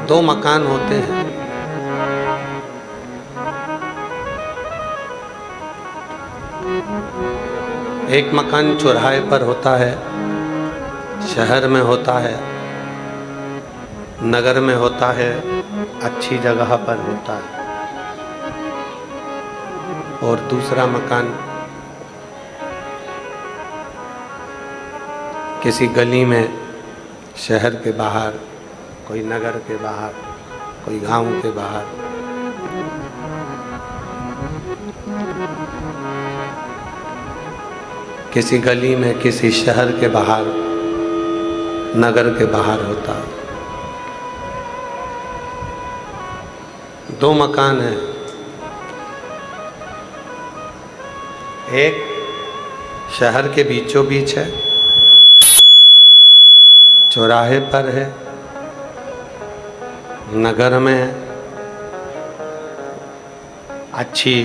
दो मकान होते हैं। एक मकान चौराहे पर होता है, शहर में होता है, नगर में होता है, अच्छी जगह पर होता है। और दूसरा मकान किसी गली में, शहर के बाहर, कोई नगर के बाहर, कोई गांव के बाहर। किसी गली में, किसी शहर के बाहर, नगर के बाहर होता है। दो मकान हैं। एक शहर के बीचों बीच है, चौराहे पर है, नगर में है, अच्छी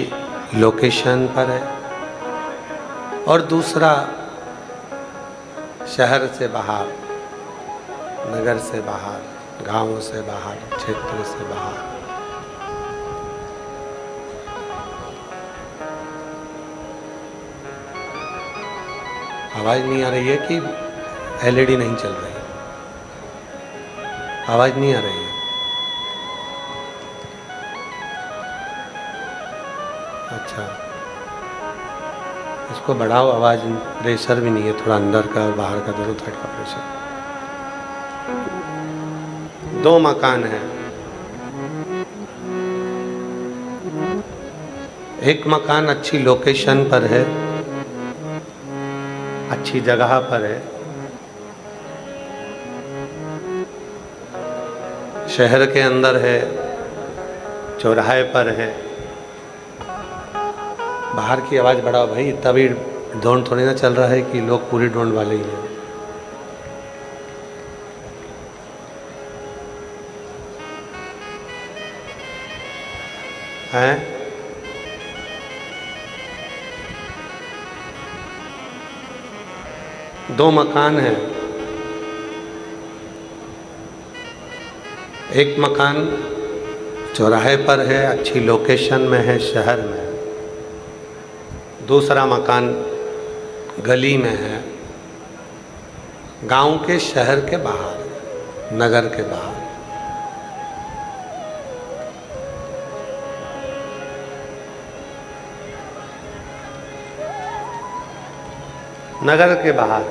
लोकेशन पर है। और दूसरा शहर से बाहर, नगर से बाहर, गांव से बाहर, क्षेत्र से बाहर। आवाज नहीं आ रही है कि एलईडी नहीं चल रही? आवाज नहीं आ रही है? अच्छा, इसको बढ़ाओ आवाज। प्रेशर भी नहीं है, थोड़ा अंदर का और बाहर का दोनों साइड का प्रेशर। दो मकान है। एक मकान अच्छी लोकेशन पर है, अच्छी जगह पर है, शहर के अंदर है, चौराहे पर है। बाहर की आवाज़ बढ़ाओ भाई, इतना भी ढोंड थोड़ी ना चल रहा है कि लोग पूरी ढोंड वाले ही हैं। हैं? दो मकान हैं। एक मकान चौराहे पर है, अच्छी लोकेशन में है, शहर में है। दूसरा मकान गली में है, गांव के, शहर के बाहर, नगर के बाहर। नगर के बाहर।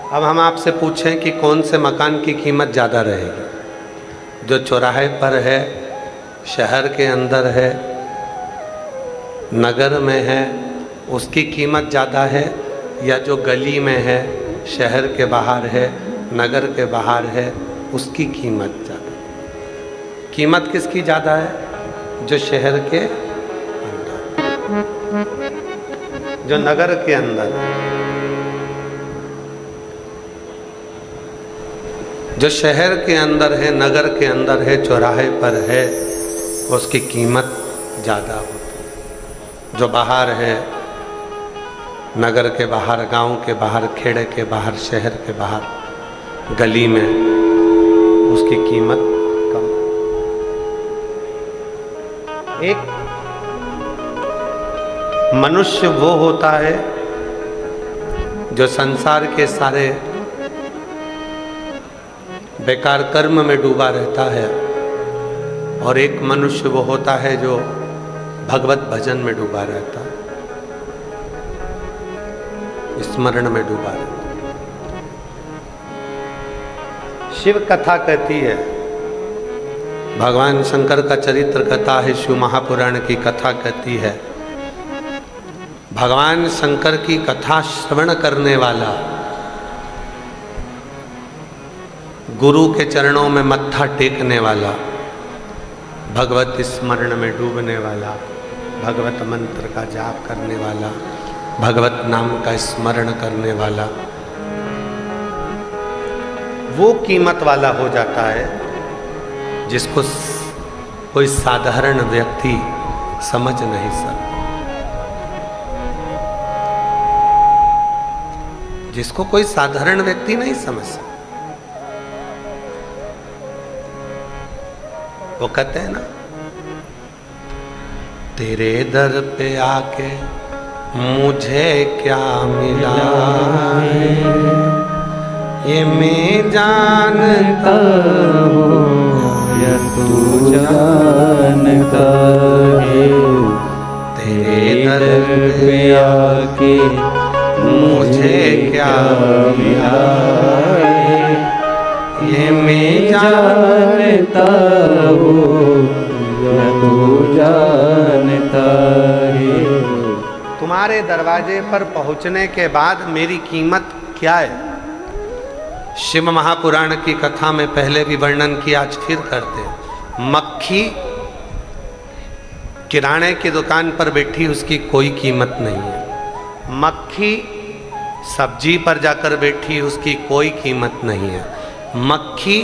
अब हम आपसे पूछें कि कौन से मकान की कीमत ज़्यादा रहेगी? जो चौराहे पर है, शहर के अंदर है, नगर में है, उसकी कीमत ज़्यादा है, या जो गली में है, शहर के बाहर है, नगर के बाहर है, उसकी कीमत ज़्यादा? कीमत किसकी ज़्यादा है? जो शहर के अंदर, जो नगर के अंदर है। जो शहर के अंदर है, नगर के अंदर है, चौराहे पर है, उसकी कीमत ज़्यादा होती है। जो बाहर है, नगर के बाहर, गांव के बाहर, खेड़े के बाहर, शहर के बाहर, गली में, उसकी कीमत कम। एक मनुष्य वो होता है जो संसार के सारे बेकार कर्म में डूबा रहता है, और एक मनुष्य वो होता है जो भगवत भजन में डूबा रहता है, स्मरण में डूबा रहता है। शिव कथा कहती है, भगवान शंकर का चरित्र कथा है, शिव महापुराण की कथा कहती है, भगवान शंकर की कथा श्रवण करने वाला, गुरु के चरणों में मत्था टेकने वाला, भगवत स्मरण में डूबने वाला, भगवत मंत्र का जाप करने वाला, भगवत नाम का स्मरण करने वाला, वो कीमत वाला हो जाता है जिसको कोई साधारण व्यक्ति समझ नहीं सकता, जिसको कोई साधारण व्यक्ति नहीं समझ सकता। वो कहते हैं ना, तेरे दर पे आके मुझे क्या मिला है, ये मैं जानता हूँ या तू जानता है। तेरे दर पे आके मुझे क्या मिला है, ये मैं जानता हूँ या तू जानता है। तुम्हारे दरवाजे पर पहुंचने के बाद मेरी कीमत क्या है? शिव महापुराण की कथा में पहले भी वर्णन किया, आज फिर करते। मक्खी किराने की दुकान पर बैठी, उसकी कोई कीमत नहीं है। मक्खी सब्जी पर जाकर बैठी, उसकी कोई कीमत नहीं है। मक्खी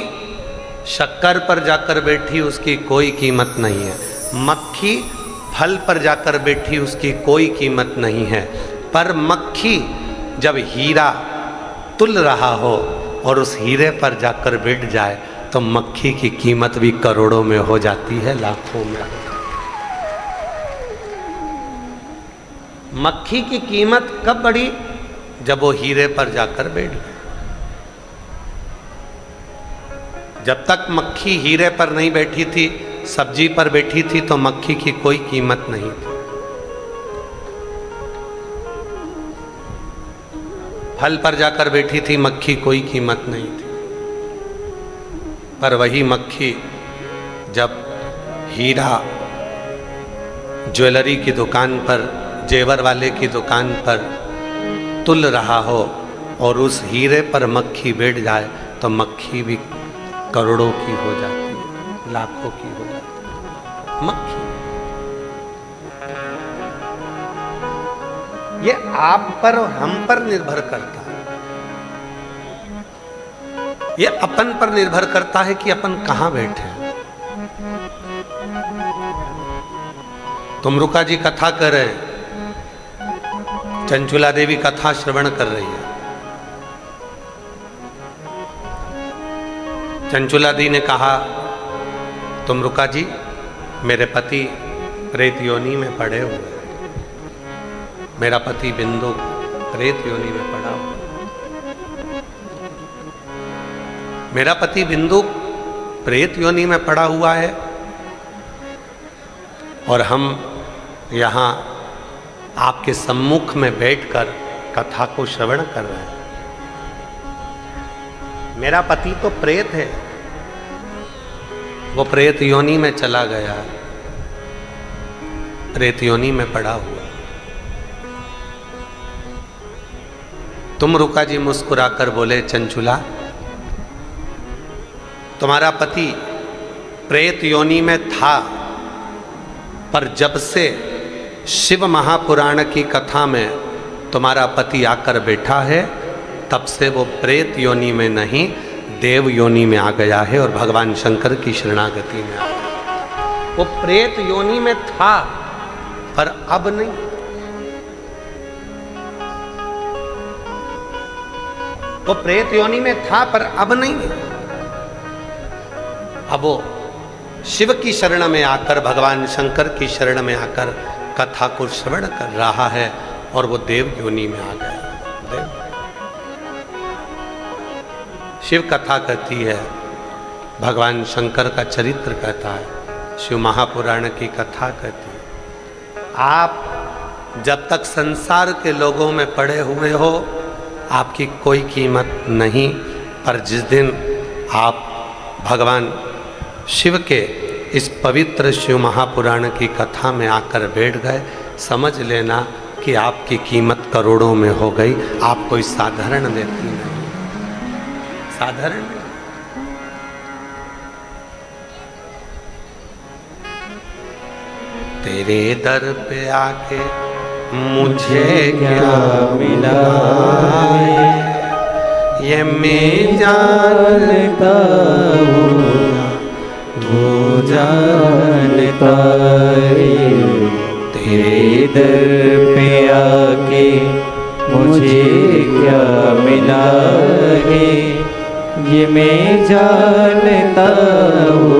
शक्कर पर जाकर बैठी, उसकी कोई कीमत नहीं है। मक्खी फल पर जाकर बैठी, उसकी कोई कीमत नहीं है। पर मक्खी जब हीरा तुल रहा हो और उस हीरे पर जाकर बैठ जाए तो मक्खी की कीमत भी करोड़ों में हो जाती है, लाखों में। मक्खी की कीमत कब बढ़ी? जब वो हीरे पर जाकर बैठ गई। जब तक मक्खी हीरे पर नहीं बैठी थी, सब्जी पर बैठी थी, तो मक्खी की कोई कीमत नहीं थी। फल पर जाकर बैठी थी, मक्खी कोई कीमत नहीं थी। पर वही मक्खी जब हीरा ज्वेलरी की दुकान पर, जेवर वाले की दुकान पर तुल रहा हो और उस हीरे पर मक्खी बैठ जाए तो मक्खी भी करोड़ों की हो जाती है, लाखों की हो जाती है। मक्खी ये आप पर और हम पर निर्भर करता है। ये अपन पर निर्भर करता है कि अपन कहां बैठे हैं। तुमरुका जी कथा कर रहे हैं, चंचुला देवी कथा श्रवण कर रही है। चंचुला दी ने कहा, तुमरुका जी, मेरे पति प्रेत योनि में पड़े हुए हैं। मेरा पति बिंदु प्रेत योनि में पड़ा हुआ है। मेरा पति बिंदु प्रेत योनि में पड़ा हुआ है और हम यहाँ आपके सम्मुख में बैठकर कथा को श्रवण कर रहे हैं। मेरा पति तो प्रेत है, वो प्रेत योनि में चला गया, प्रेत योनि में पड़ा हुआ। तुमरुका जी मुस्कुराकर बोले, चंचुला, तुम्हारा पति प्रेत योनि में था, पर जब से शिव महापुराण की कथा में तुम्हारा पति आकर बैठा है, तब से वो प्रेत योनि में नहीं, देव योनि में आ गया है और भगवान शंकर की शरणागति में आ गया। वो प्रेत योनि में था पर अब नहीं। वो प्रेत योनि में था पर अब नहीं। अब वो शिव की शरण में आकर, भगवान शंकर की शरण में आकर कथा को श्रवण कर रहा है और वो देव योनि में आ गया। देव शिव कथा कहती है, भगवान शंकर का चरित्र कहता है, शिव महापुराण की कथा कहती है। आप जब तक संसार के लोगों में पड़े हुए हो, आपकी कोई कीमत नहीं, पर जिस दिन आप भगवान शिव के इस पवित्र शिव महापुराण की कथा में आकर बैठ गए, समझ लेना कि आपकी कीमत करोड़ों में हो गई। आप कोई साधारण व्यक्ति नहीं, साधारण नहीं। तेरे दर पे आके मुझे क्या मिला है, ये मैं जानता हूँ तू जानता है। तेरे दर पे आके मुझे क्या मिला है, ये मैं जानता हूँ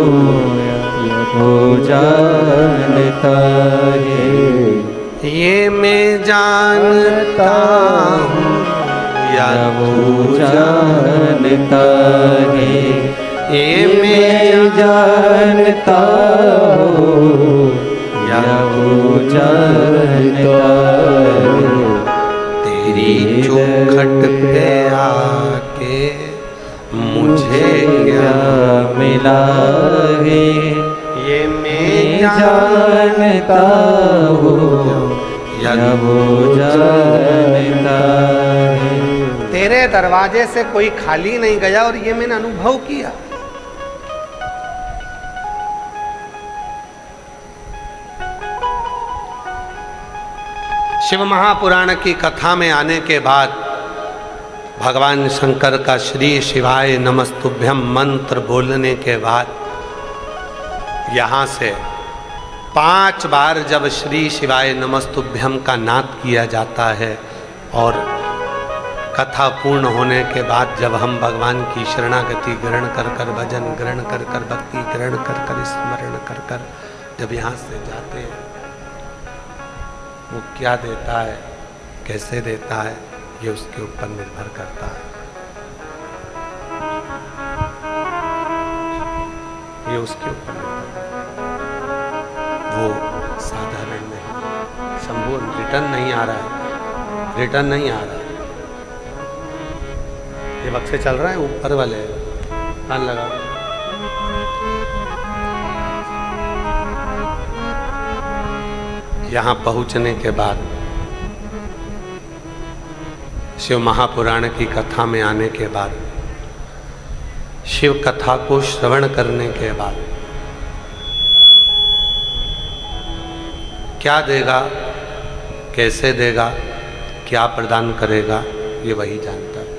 ये मैं जानता हूँ या वो जानता है, तेरी चौखट पे आके मुझे क्या मिला है। ये मैं जानता हूँ या वो जानता है। तेरे दरवाजे से कोई खाली नहीं गया और ये मैंने अनुभव किया। शिव महापुराण की कथा में आने के बाद भगवान शंकर का श्री शिवाय नमस्तुभ्यम मंत्र बोलने के बाद यहाँ से 5 बार जब श्री शिवाय नमस्तुभ्यम का नाद किया जाता है और कथा पूर्ण होने के बाद जब हम भगवान की शरणागति ग्रहण कर कर, भजन ग्रहण कर कर, भक्ति ग्रहण कर कर, स्मरण कर कर जब यहाँ से जाते हैं, वो क्या देता है, कैसे देता है, ये उसके ऊपर निर्भर करता है। ये उसके ऊपर निर्भर करता है। वो साधारण नहीं, संपूर्ण रिटर्न नहीं आ रहा है, रिटर्न नहीं आ रहा है। ये वक्त से चल रहा है, ऊपर वाले कान लगा। यहाँ पहुँचने के बाद शिव महापुराण की कथा में आने के बाद, शिव कथा को श्रवण करने के बाद क्या देगा, कैसे देगा, क्या प्रदान करेगा, ये वही जानता है।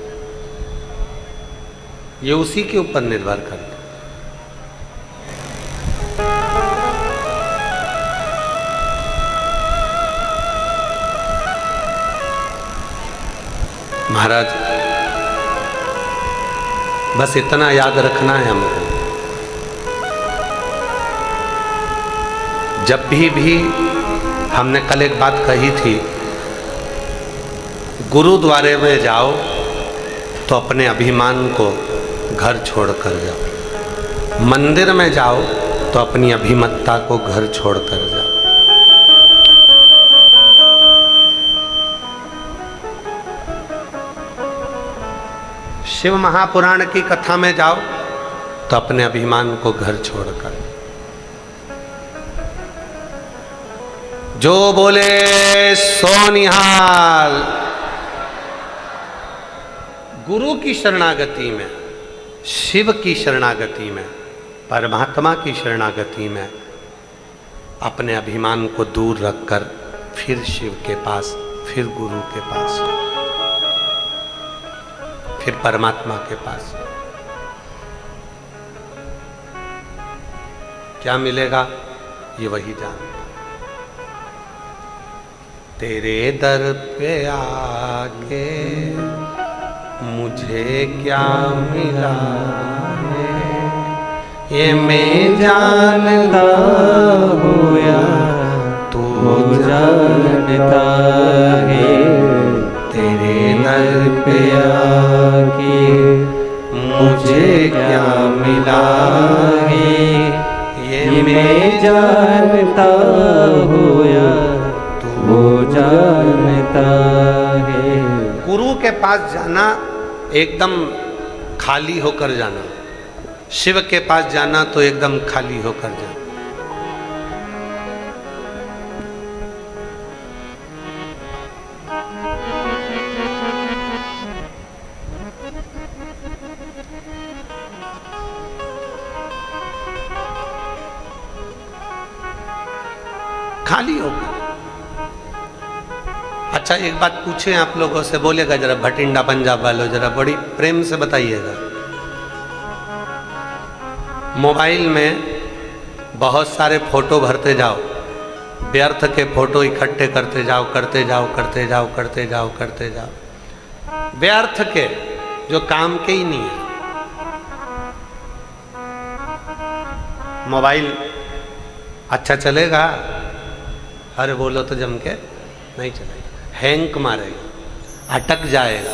ये उसी के ऊपर निर्भर करता है। महाराज बस इतना याद रखना है हमको, जब भी हमने कल एक बात कही थी, गुरुद्वारे में जाओ तो अपने अभिमान को घर छोड़कर जाओ, मंदिर में जाओ तो अपनी अभिमतता को घर छोड़कर जाओ। शिव महापुराण की कथा में जाओ तो अपने अभिमान को घर छोड़कर। जो बोले सो निहाल। गुरु की शरणागति में, शिव की शरणागति में, परमात्मा की शरणागति में अपने अभिमान को दूर रखकर फिर शिव के पास, फिर गुरु के पास, फिर परमात्मा के पास क्या मिलेगा, ये वही जानता। तेरे दर पे आके मुझे क्या मिला है, ये मैं जानता हूँ या तू जानता है। तेरे दर पे आके मुझे क्या मिला है, ये मैं जानता हूँ या वो जानता है। गुरु के पास जाना एकदम खाली होकर जाना, शिव के पास जाना तो एकदम खाली होकर जाना। खाली होगा। अच्छा एक बात पूछे आप लोगों से, बोलेगा जरा भटिंडा पंजाब वालों, जरा बड़ी प्रेम से बताइएगा। मोबाइल में बहुत सारे फोटो भरते जाओ, व्यर्थ के फोटो इकट्ठे करते जाओ, करते जाओ, करते जाओ, करते जाओ, करते जाओ, व्यर्थ के जो काम के ही नहीं है। मोबाइल अच्छा चलेगा, अरे बोलो तो जम के नहीं चलेगा, हैंग मारेगा, अटक जाएगा,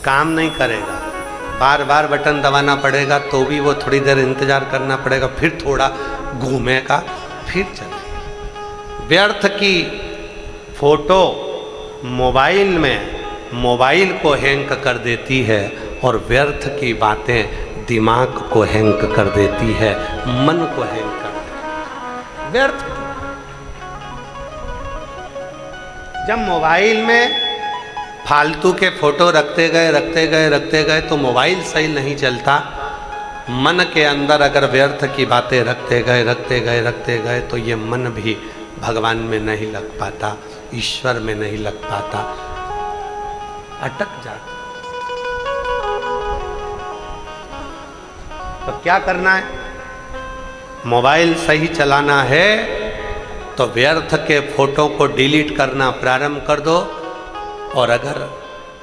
काम नहीं करेगा, बार बार बटन दबाना पड़ेगा, तो भी वो थोड़ी देर इंतजार करना पड़ेगा, फिर थोड़ा घूमेगा, फिर चले। व्यर्थ की फोटो मोबाइल में मोबाइल को हैंग कर देती है, और व्यर्थ की बातें दिमाग को हैंग कर देती है, मन को हैंग कर देती है। व्यर्थ जब मोबाइल में फालतू के फोटो रखते गए तो मोबाइल सही नहीं चलता। मन के अंदर अगर व्यर्थ की बातें रखते गए तो ये मन भी भगवान में नहीं लग पाता, ईश्वर में नहीं लग पाता, अटक जाता। तो क्या करना है? मोबाइल सही चलाना है तो व्यर्थ के फोटो को डिलीट करना प्रारंभ कर दो, और अगर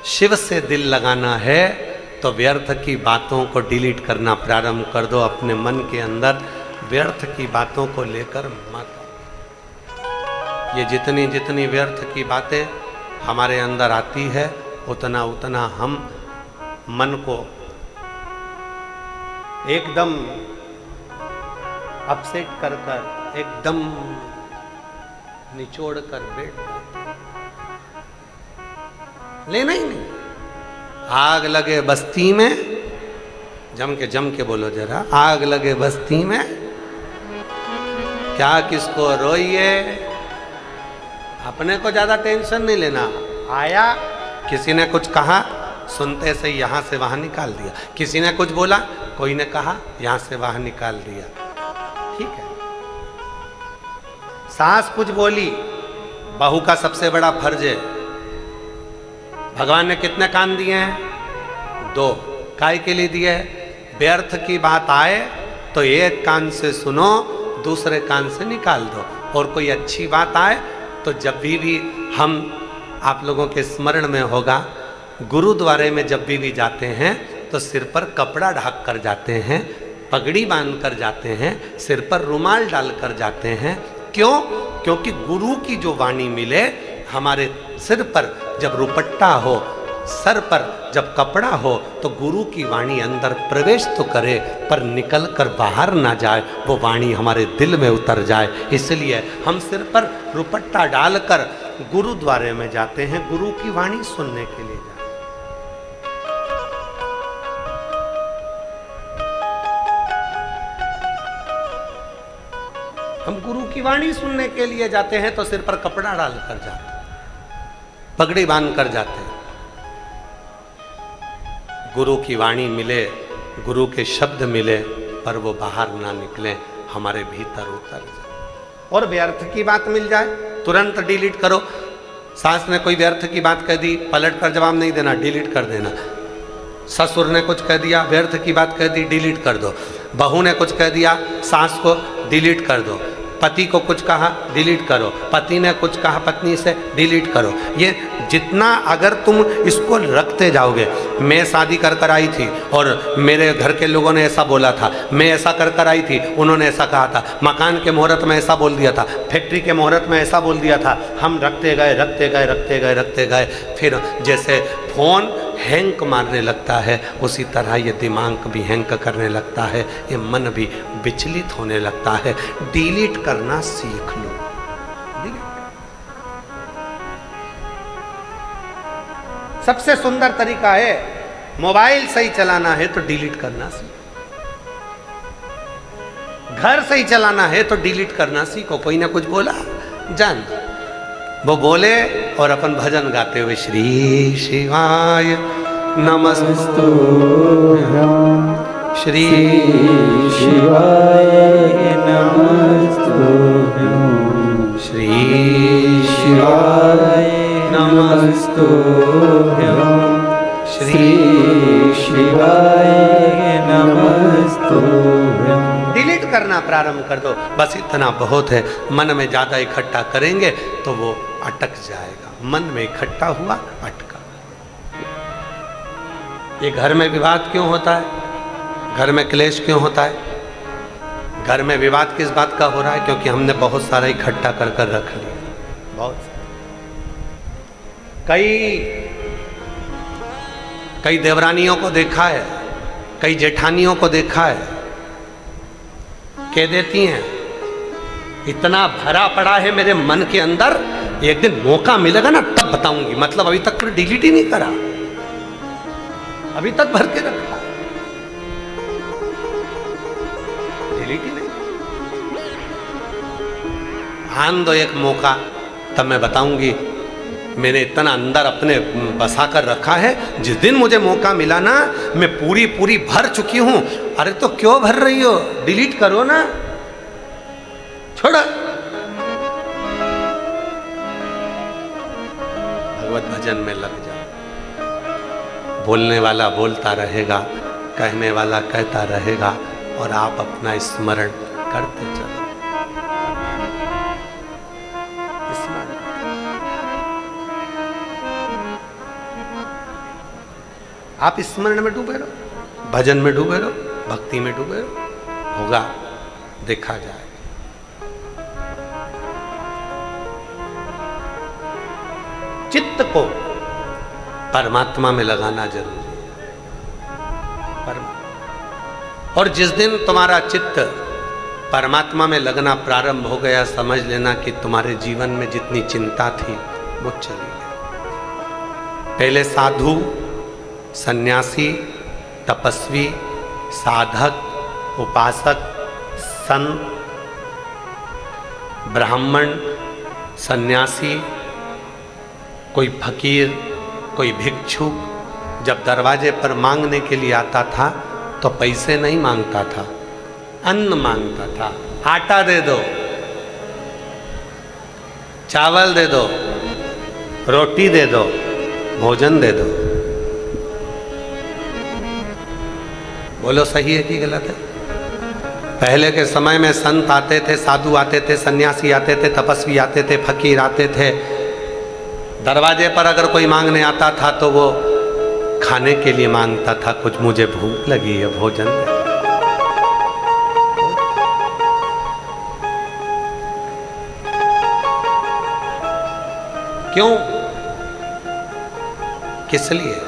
शिव से दिल लगाना है तो व्यर्थ की बातों को डिलीट करना प्रारंभ कर दो। अपने मन के अंदर व्यर्थ की बातों को लेकर मत। ये जितनी जितनी व्यर्थ की बातें हमारे अंदर आती है, उतना उतना हम मन को एकदम अपसेट कर एकदम निचोड़ कर बैठ लेना ही नहीं। आग लगे बस्ती में, जम के बोलो जरा, आग लगे बस्ती में क्या किसको रोइए। अपने को ज्यादा टेंशन नहीं लेना। आया, किसी ने कुछ कहा, सुनते से यहां से वहां निकाल दिया। किसी ने कुछ बोला, कोई ने कहा, यहां से वहां निकाल दिया। ठीक है। सास कुछ बोली, बहू का सबसे बड़ा फर्ज है। भगवान ने कितने कान दिए हैं? 2। काय के लिए दिए? व्यर्थ की बात आए तो एक कान से सुनो, दूसरे कान से निकाल दो। और कोई अच्छी बात आए तो जब भी हम आप लोगों के स्मरण में होगा, गुरुद्वारे में जब भी जाते हैं तो सिर पर कपड़ा ढक कर जाते हैं, पगड़ी बांध कर जाते हैं, सिर पर रुमाल डाल कर जाते हैं। क्यों? क्योंकि गुरु की जो वाणी मिले, हमारे सिर पर जब रुपट्टा हो, सर पर जब कपड़ा हो, तो गुरु की वाणी अंदर प्रवेश तो करे पर निकल कर बाहर ना जाए, वो वाणी हमारे दिल में उतर जाए। इसलिए हम सिर पर रुपट्टा डालकर गुरुद्वारे में जाते हैं, गुरु की वाणी सुनने के लिए जाते हैं। हम गुरु की वाणी सुनने के लिए जाते हैं तो सिर पर कपड़ा डालकर जाते हैं, पगड़ी बांध कर जाते हैं। गुरु की वाणी मिले, गुरु के शब्द मिले, पर वो बाहर ना निकले, हमारे भीतर उतर जाए। और व्यर्थ की बात मिल जाए, तुरंत डिलीट करो। सास ने कोई व्यर्थ की बात कह दी, पलट कर जवाब नहीं देना, डिलीट कर देना। ससुर ने कुछ कह दिया, व्यर्थ की बात कह दी, डिलीट कर दो। बहू ने कुछ कह दिया, सास को डिलीट कर दो। पति को कुछ कहा, डिलीट करो। पति ने कुछ कहा पत्नी से, डिलीट करो। ये जितना अगर तुम इसको रखते जाओगे, मैं शादी कर कर आई थी और मेरे घर के लोगों ने ऐसा बोला था, मैं ऐसा कर कर आई थी, उन्होंने ऐसा कहा था, मकान के मुहूर्त में ऐसा बोल दिया था, फैक्ट्री के मुहूर्त में ऐसा बोल दिया था, हम रखते गए, फिर जैसे फोन हैंग मारने लगता है, उसी तरह ये दिमाग भी हैंग करने लगता है, ये मन भी विचलित होने लगता है। डिलीट करना सीख लो। सबसे सुंदर तरीका है, मोबाइल सही चलाना है तो डिलीट करना सीखो। घर सही चलाना है तो डिलीट करना सीखो। कोई ना कुछ बोला, जान वो बोले और अपन भजन गाते हुए श्री शिवाय नमस्तुभ्यं, श्री शिवाय नमस्तुभ्यं, श्री शिवाय नमस्तुभ्यं, श्री शिवाय नमस्तुभ्यं। डिलीट करना प्रारंभ कर दो, बस इतना बहुत है। मन में ज्यादा इकट्ठा करेंगे तो वो अटक जाएगा। मन में इकट्ठा हुआ, अटका। ये घर में विवाद क्यों होता है? घर में क्लेश क्यों होता है? घर में विवाद किस बात का हो रहा है? क्योंकि हमने बहुत सारा इकट्ठा कर कर रख लिया। बहुत कई देवरानियों को देखा है, कई जेठानियों को देखा है, कह देती हैं इतना भरा पड़ा है मेरे मन के अंदर, एक दिन मौका मिलेगा ना तब बताऊंगी। मतलब अभी तक पूरी डिलीट ही नहीं करा, अभी तक भर के रखा, डिलीट ही नहीं। आन दो एक मौका, तब मैं बताऊंगी। मैंने इतना अंदर अपने बसा कर रखा है, जिस दिन मुझे मौका मिला ना मैं पूरी पूरी भर चुकी हूं। अरे तो क्यों भर रही हो, डिलीट करो ना, छोड़ो। भगवत भजन में लग जाओ। बोलने वाला बोलता रहेगा, कहने वाला कहता रहेगा, और आप अपना स्मरण करते चलो। आप स्मरण में डूबे रहो, भजन में डूबे रहो, भक्ति में डूबे रहो, होगा, देखा जाए। चित्त को परमात्मा में लगाना जरूरी है। और जिस दिन तुम्हारा चित्त परमात्मा में लगना प्रारंभ हो गया, समझ लेना कि तुम्हारे जीवन में जितनी चिंता थी वो चली गई। पहले साधु, सन्यासी, तपस्वी, साधक, उपासक, संत, ब्राह्मण, सन्यासी, कोई फकीर, कोई भिक्षुक जब दरवाजे पर मांगने के लिए आता था तो पैसे नहीं मांगता था, अन्न मांगता था। आटा दे दो, चावल दे दो, रोटी दे दो, भोजन दे दो। बोलो सही है कि गलत है? पहले के समय में संत आते थे, साधु आते थे, सन्यासी आते थे, तपस्वी आते थे, फकीर आते थे। दरवाजे पर अगर कोई मांगने आता था तो वो खाने के लिए मांगता था, कुछ मुझे भूख लगी है, भोजन दे। क्यों? किस लिए?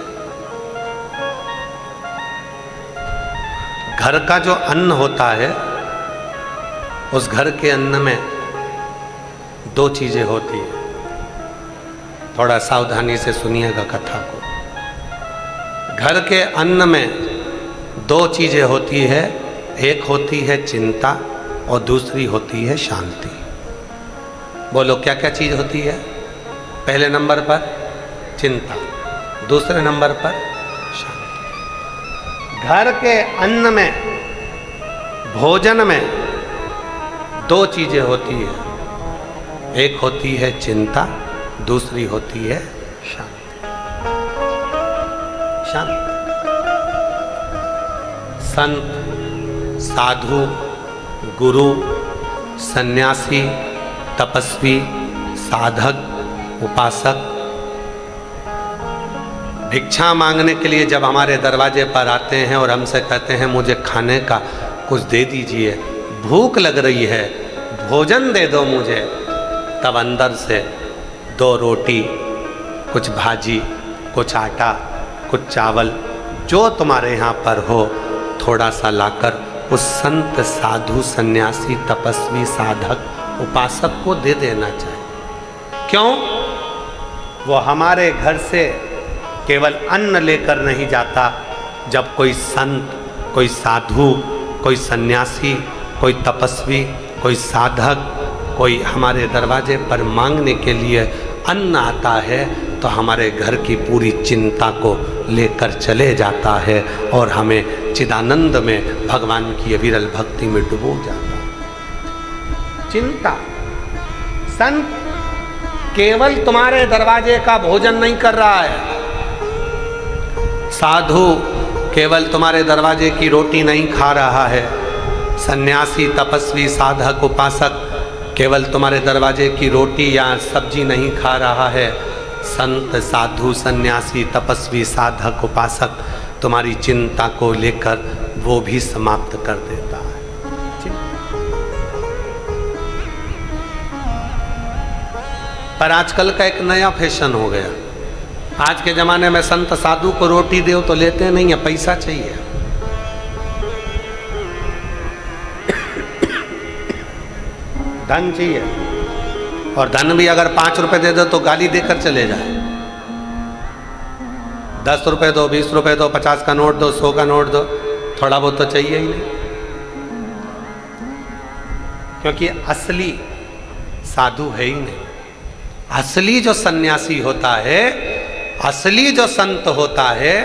घर का जो अन्न होता है, उस घर के अन्न में दो चीजें होती है। थोड़ा सावधानी से सुनिएगा कथा को। घर के अन्न में दो चीजें होती है, एक होती है चिंता और दूसरी होती है शांति। बोलो क्या क्या चीज होती है? पहले नंबर पर चिंता, दूसरे नंबर पर शांति। घर के अन्न में, भोजन में दो चीजें होती है, एक होती है चिंता, दूसरी होती है शांति। शांति। संत, साधु, गुरु, सन्यासी, तपस्वी, साधक, उपासक भिक्षा मांगने के लिए जब हमारे दरवाजे पर आते हैं और हमसे कहते हैं मुझे खाने का कुछ दे दीजिए, भूख लग रही है, भोजन दे दो मुझे, तब अंदर से दो रोटी, कुछ भाजी, कुछ आटा, कुछ चावल, जो तुम्हारे यहाँ पर हो, थोड़ा सा लाकर उस संत, साधु, सन्यासी, तपस्वी, साधक, उपासक को दे देना चाहिए। क्यों? वो हमारे घर से केवल अन्न लेकर नहीं जाता। जब कोई संत, कोई साधु, कोई सन्यासी, कोई तपस्वी, कोई साधक, कोई हमारे दरवाजे पर मांगने के लिए अन्न आता है तो हमारे घर की पूरी चिंता को लेकर चले जाता है और हमें चिदानंद में, भगवान की अविरल भक्ति में डुबो जाता है। चिंता। संत केवल तुम्हारे दरवाजे का भोजन नहीं कर रहा है, साधु केवल तुम्हारे दरवाजे की रोटी नहीं खा रहा है, सन्यासी, तपस्वी, साधक, उपासक केवल तुम्हारे दरवाजे की रोटी या सब्जी नहीं खा रहा है। संत, साधु, सन्यासी, तपस्वी, साधक, उपासक तुम्हारी चिंता को लेकर वो भी समाप्त कर देता है। पर आजकल का एक नया फैशन हो गया। आज के ज़माने में संत साधु को रोटी दो तो लेते नहीं है, पैसा चाहिए। धन चाहिए, और धन भी अगर 5 रुपए दे दो तो गाली देकर चले जाए। 10 रुपए दो, 20 रुपए दो, 50 का नोट दो, 100 का नोट दो, थोड़ा बहुत तो चाहिए ही नहीं। क्योंकि असली साधु है ही नहीं। असली जो सन्यासी होता है, असली जो संत होता है,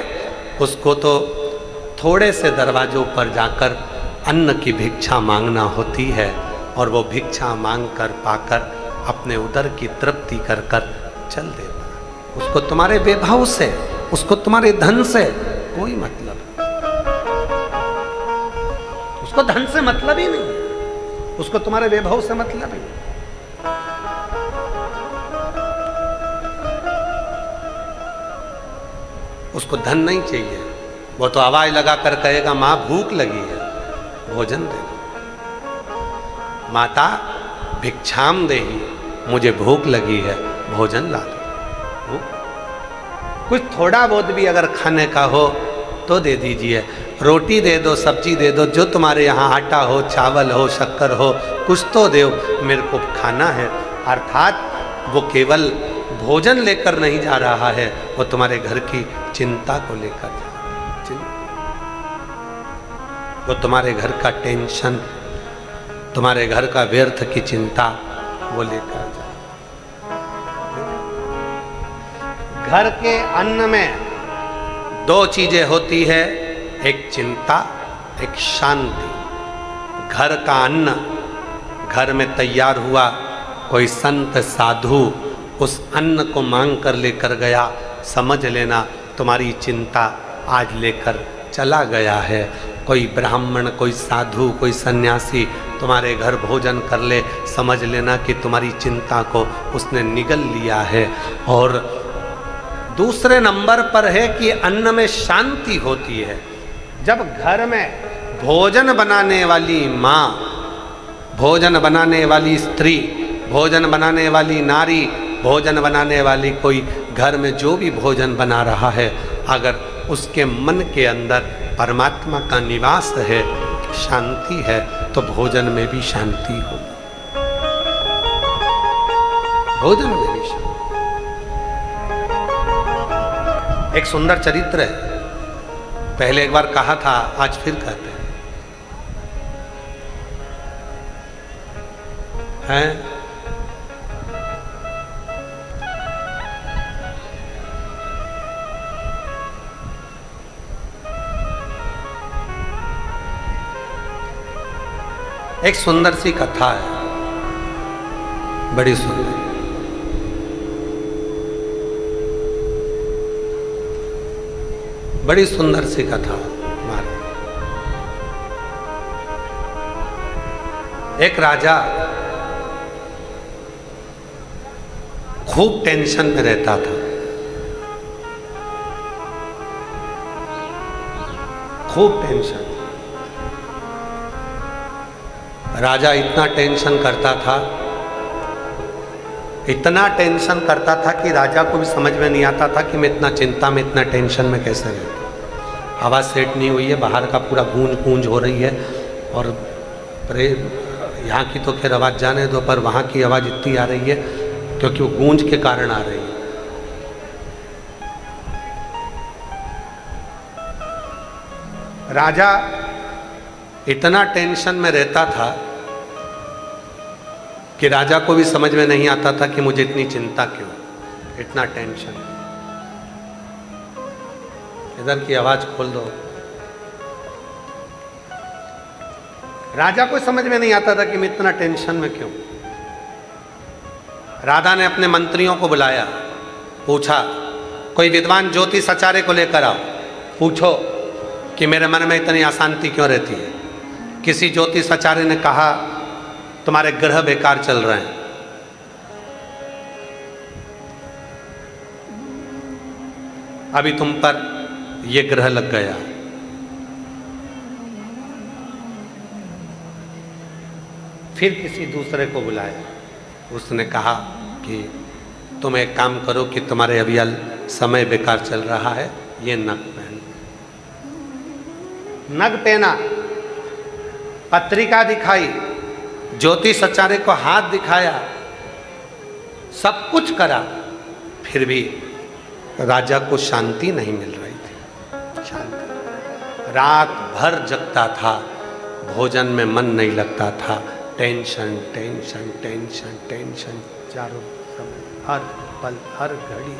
उसको तो थोड़े से दरवाजों पर जाकर अन्न की भिक्षा मांगना होती है, और वो भिक्षा मांग कर पाकर अपने उदर की तृप्ति कर कर चल देता। उसको तुम्हारे वैभव से, उसको तुम्हारे धन से कोई मतलब, उसको धन से मतलब ही नहीं, उसको तुम्हारे वैभव से मतलब ही नहीं। उसको धन नहीं चाहिए, वो तो आवाज लगा कर कहेगा मां भूख लगी है, भोजन दे दो। माता भिक्षाम देही, मुझे भूख लगी है, भोजन ला दो। कुछ थोड़ा बहुत भी अगर खाने का हो तो दे दीजिए, रोटी दे दो, सब्जी दे दो, जो तुम्हारे यहाँ आटा हो, चावल हो, शक्कर हो, कुछ तो दो, मेरे को खाना है। अर्थात वो केवल भोजन लेकर नहीं जा रहा है, वो तुम्हारे घर की चिंता को लेकर जा रहा है। वो तुम्हारे घर का टेंशन, तुम्हारे घर का व्यर्थ की चिंता वो लेकर जा। घर के अन्न में 2 चीजें होती है, एक चिंता, एक शांति। घर का अन्न घर में तैयार हुआ, कोई संत साधु उस अन्न को मांग कर लेकर गया, समझ लेना तुम्हारी चिंता आज लेकर चला गया है। कोई ब्राह्मण, कोई साधु, कोई सन्यासी तुम्हारे घर भोजन कर ले, समझ लेना कि तुम्हारी चिंता को उसने निगल लिया है। और दूसरे नंबर पर है कि अन्न में शांति होती है। जब घर में भोजन बनाने वाली माँ, भोजन बनाने वाली स्त्री, भोजन बनाने वाली नारी, भोजन बनाने वाली कोई घर में जो भी भोजन बना रहा है, अगर उसके मन के अंदर परमात्मा का निवास है, शांति है, तो भोजन में भी शांति हो, भोजन में भी शांति। एक सुंदर चरित्र है, पहले एक बार कहा था, आज फिर कहते हैं। एक सुंदर सी कथा है, बड़ी सुंदर। बड़ी सुंदर सी कथा हमारे। एक राजा खूब टेंशन में रहता था, खूब टेंशन। राजा इतना टेंशन करता था, इतना टेंशन करता था कि राजा को भी समझ में नहीं आता था कि मैं इतना चिंता में, इतना टेंशन में कैसे रहता। आवाज़ सेट नहीं हुई है, बाहर का पूरा गूंज गूंज हो रही है, और यहाँ की तो खैर आवाज़ जाने दो, पर वहाँ की आवाज़ इतनी आ रही है क्योंकि वो गूंज के कारण आ रही है। राजा इतना टेंशन में रहता था कि राजा को भी समझ में नहीं आता था कि मुझे इतनी चिंता क्यों, इतना टेंशन। इधर की आवाज खोल दो। राजा को समझ में नहीं आता था कि मैं इतना टेंशन में क्यों। राजा ने अपने मंत्रियों को बुलाया, पूछा कोई विद्वान ज्योतिष आचार्य को लेकर आओ, पूछो कि मेरे मन में इतनी अशांति क्यों रहती है। किसी ज्योतिष आचार्य ने कहा तुम्हारे ग्रह बेकार चल रहे हैं। अभी तुम पर ये ग्रह लग गया। फिर किसी दूसरे को बुलाया, उसने कहा कि तुम एक काम करो कि तुम्हारे अभी समय बेकार चल रहा है, ये नग पहन। नग पहना, पत्रिका दिखाई, ज्योतिष आचार्य को हाथ दिखाया, सब कुछ करा, फिर भी राजा को शांति नहीं मिल रही थी। शांति, रात भर जगता था, भोजन में मन नहीं लगता था, टेंशन टेंशन टेंशन टेंशन, चारों समय, हर पल हर घड़ी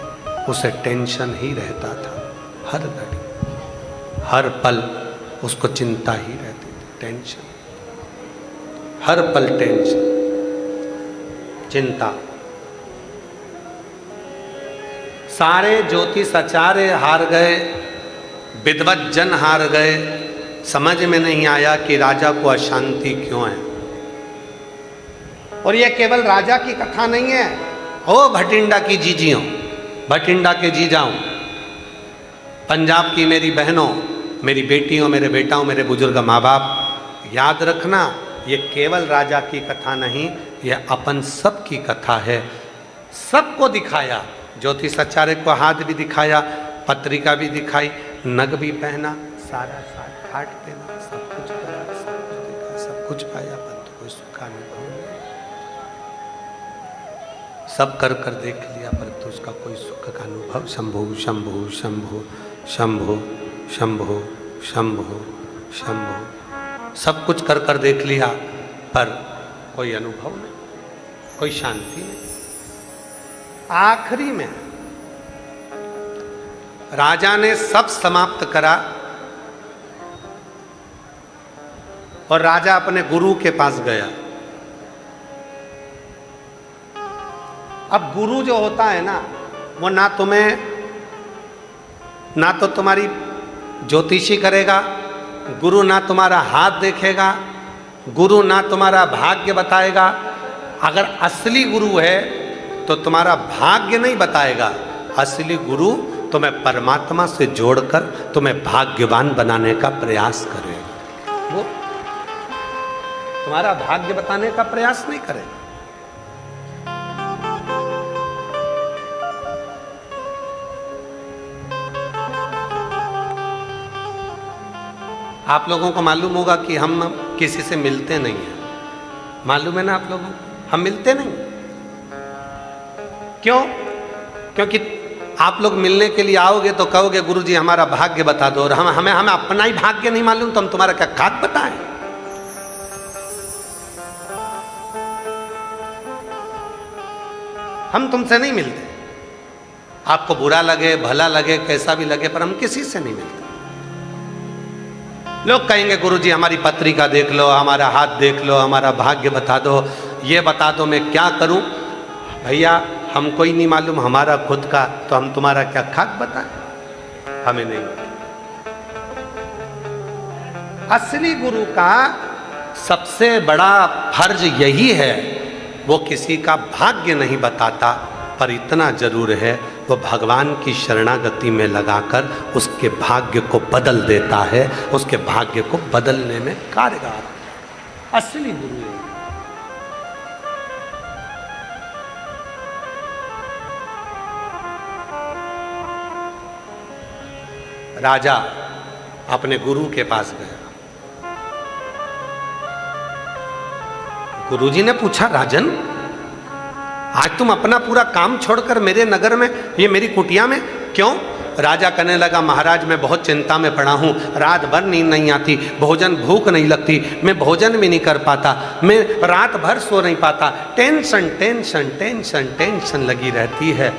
उसे टेंशन ही रहता था। हर घड़ी हर पल उसको चिंता ही रहती थी, टेंशन, हर पल टेंशन, चिंता। सारे ज्योतिष आचार्य हार गए, विद्वत जन हार गए, समझ में नहीं आया कि राजा को अशांति क्यों है। और यह केवल राजा की कथा नहीं है, ओ भटिंडा की जीजियों, भटिंडा के जीजाओं, पंजाब की मेरी बहनों, मेरी बेटियों, मेरे बेटाओं, मेरे बुजुर्ग माँ बाप, याद रखना, ये केवल राजा की कथा नहीं, यह अपन सब की कथा है। सबको दिखाया, ज्योतिष आचार्य को हाथ भी दिखाया, पत्रिका भी दिखाई, नग भी पहना, सारा साथ काट देना, सब कुछ करा, सब कुछ देखा, सब कुछ पाया, परंतु कोई सुख का अनुभव नहीं। सब कर कर देख लिया, परंतु उसका कोई सुख का अनुभव। शंभु शंभु शंभु शंभु शंभु शंभु शंभु, सब कुछ कर कर देख लिया, पर कोई अनुभव नहीं, कोई शांति नहीं। आखिरी में राजा ने सब समाप्त करा और राजा अपने गुरु के पास गया। अब गुरु जो होता है ना, वो ना तो तुम्हारी ज्योतिषी करेगा, गुरु ना तुम्हारा हाथ देखेगा, गुरु ना तुम्हारा भाग्य बताएगा। अगर असली गुरु है तो तुम्हारा भाग्य नहीं बताएगा, असली गुरु तुम्हें परमात्मा से जोड़कर तुम्हें भाग्यवान बनाने का प्रयास करेगा। वो तुम्हारा भाग्य बताने का प्रयास नहीं करेगा। आप लोगों को मालूम होगा कि हम किसी से मिलते नहीं हैं, मालूम है ना आप लोगों को, हम मिलते नहीं। क्यों? क्योंकि आप लोग मिलने के लिए आओगे तो कहोगे गुरुजी हमारा भाग्य बता दो, और हमें अपना ही भाग्य नहीं मालूम तो हम तुम्हारा क्या खाक बताएं। हम तुमसे नहीं मिलते, आपको बुरा लगे भला लगे कैसा भी लगे, पर हम किसी से नहीं मिलते। लोग कहेंगे गुरुजी हमारी पत्रिका देख लो, हमारा हाथ देख लो, हमारा भाग्य बता दो, ये बता दो मैं क्या करूं। भैया हमको ही नहीं मालूम हमारा खुद का, तो हम तुम्हारा क्या खाक बताएं, हमें नहीं। असली गुरु का सबसे बड़ा फर्ज यही है, वो किसी का भाग्य नहीं बताता, पर इतना जरूर है वो भगवान की शरणागति में लगाकर उसके भाग्य को बदल देता है, उसके भाग्य को बदलने में कारगर असली गुरु है। राजा अपने गुरु के पास गया। गुरुजी ने पूछा राजन आज तुम अपना पूरा काम छोड़कर मेरे नगर में, ये मेरी कुटिया में क्यों? राजा कहने लगा महाराज मैं बहुत चिंता में पड़ा हूँ, रात भर नींद नहीं आती, भोजन भूख नहीं लगती, मैं भोजन भी नहीं कर पाता, मैं रात भर सो नहीं पाता, टेंशन टेंशन टेंशन टेंशन लगी रहती है।